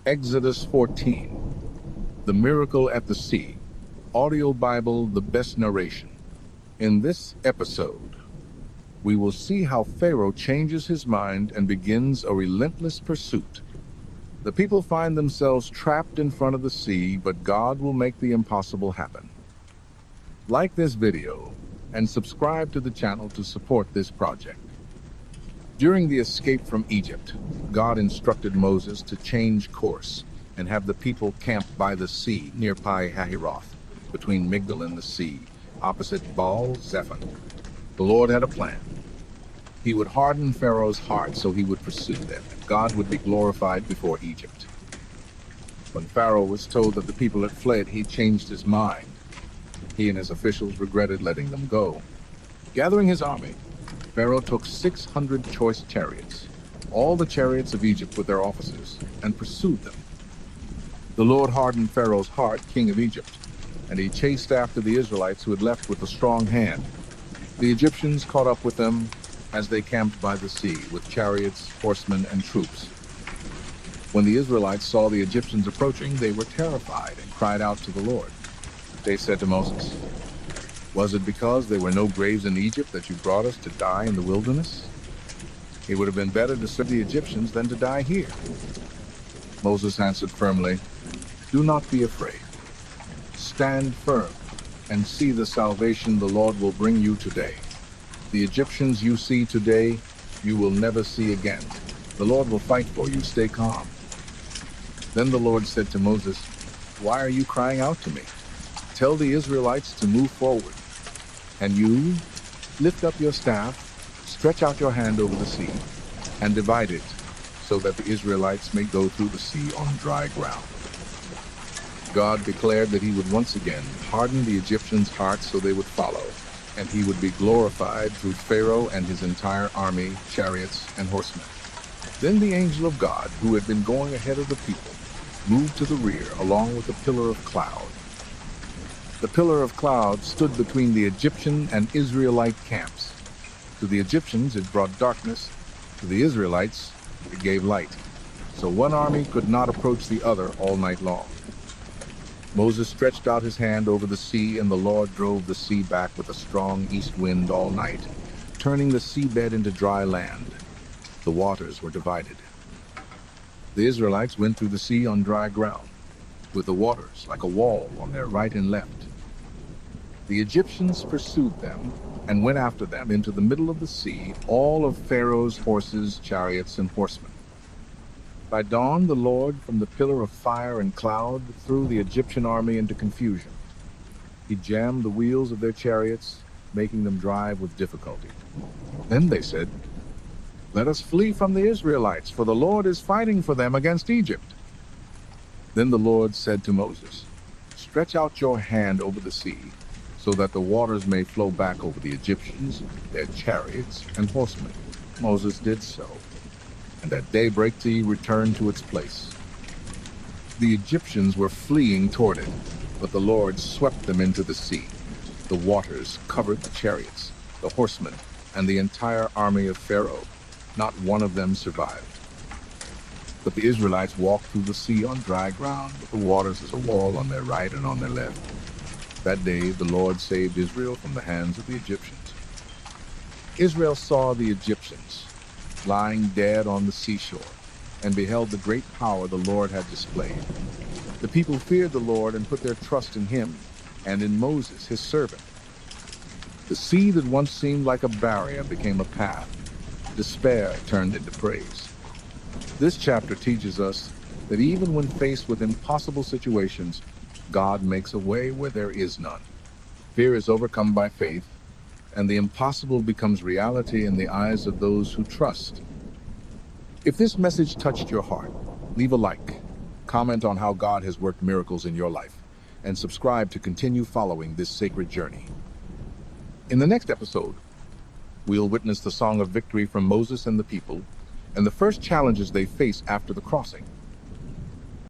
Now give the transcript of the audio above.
Exodus 14, The Miracle at the Sea, Audio Bible, The Best Narration. In this episode, we will see how Pharaoh changes his mind and begins a relentless pursuit. The people find themselves trapped in front of the sea, but God will make the impossible happen. Like this video and subscribe to the channel to support this project. During the escape from Egypt, God instructed Moses to change course and have the people camp by the sea near Pi-Hahiroth, between Migdol and the sea, opposite Baal-Zephon. The Lord had a plan. He would harden Pharaoh's heart so he would pursue them, and God would be glorified before Egypt. When Pharaoh was told that the people had fled, he changed his mind. He and his officials regretted letting them go. Gathering his army, Pharaoh took 600 choice chariots, all the chariots of Egypt with their officers, and pursued them. The Lord hardened Pharaoh's heart, king of Egypt, and he chased after the Israelites who had left with a strong hand. The Egyptians caught up with them as they camped by the sea with chariots, horsemen, and troops. When the Israelites saw the Egyptians approaching, they were terrified and cried out to the Lord. They said to Moses, "Was it because there were no graves in Egypt that you brought us to die in the wilderness? It would have been better to serve the Egyptians than to die here." Moses answered firmly, "Do not be afraid. Stand firm and see the salvation the Lord will bring you today. The Egyptians you see today, you will never see again. The Lord will fight for you. Stay calm." Then the Lord said to Moses, "Why are you crying out to me? Tell the Israelites to move forward. And you, lift up your staff, stretch out your hand over the sea, and divide it, so that the Israelites may go through the sea on dry ground." God declared that he would once again harden the Egyptians' hearts so they would follow, and he would be glorified through Pharaoh and his entire army, chariots, and horsemen. Then the angel of God, who had been going ahead of the people, moved to the rear along with a pillar of cloud. The pillar of cloud stood between the Egyptian and Israelite camps. To the Egyptians it brought darkness, to the Israelites it gave light, so one army could not approach the other all night long. Moses stretched out his hand over the sea, and the Lord drove the sea back with a strong east wind all night, turning the seabed into dry land. The waters were divided. The Israelites went through the sea on dry ground, with the waters like a wall on their right and left. The Egyptians pursued them and went after them into the middle of the sea, all of Pharaoh's horses, chariots, and horsemen. By dawn, the Lord, from the pillar of fire and cloud, threw the Egyptian army into confusion. He jammed the wheels of their chariots, making them drive with difficulty. Then they said, "Let us flee from the Israelites, for the Lord is fighting for them against Egypt." Then the Lord said to Moses, "Stretch out your hand over the sea, so that the waters may flow back over the Egyptians, their chariots, and horsemen." Moses did so, and at daybreak the sea returned to its place. The Egyptians were fleeing toward it, but the Lord swept them into the sea. The waters covered the chariots, the horsemen, and the entire army of Pharaoh. Not one of them survived. But the Israelites walked through the sea on dry ground, with the waters as a wall on their right and on their left. That day the Lord saved Israel from the hands of the Egyptians. Israel saw the Egyptians lying dead on the seashore, and beheld the great power the Lord had displayed. The people feared the Lord and put their trust in him and in Moses, his servant. The sea that once seemed like a barrier became a path. Despair turned into praise. This chapter teaches us that even when faced with impossible situations, God makes a way where there is none. Fear is overcome by faith, and the impossible becomes reality in the eyes of those who trust. If this message touched your heart, leave a like, comment on how God has worked miracles in your life, and subscribe to continue following this sacred journey. In the next episode, we'll witness the song of victory from Moses and the people, and the first challenges they face after the crossing.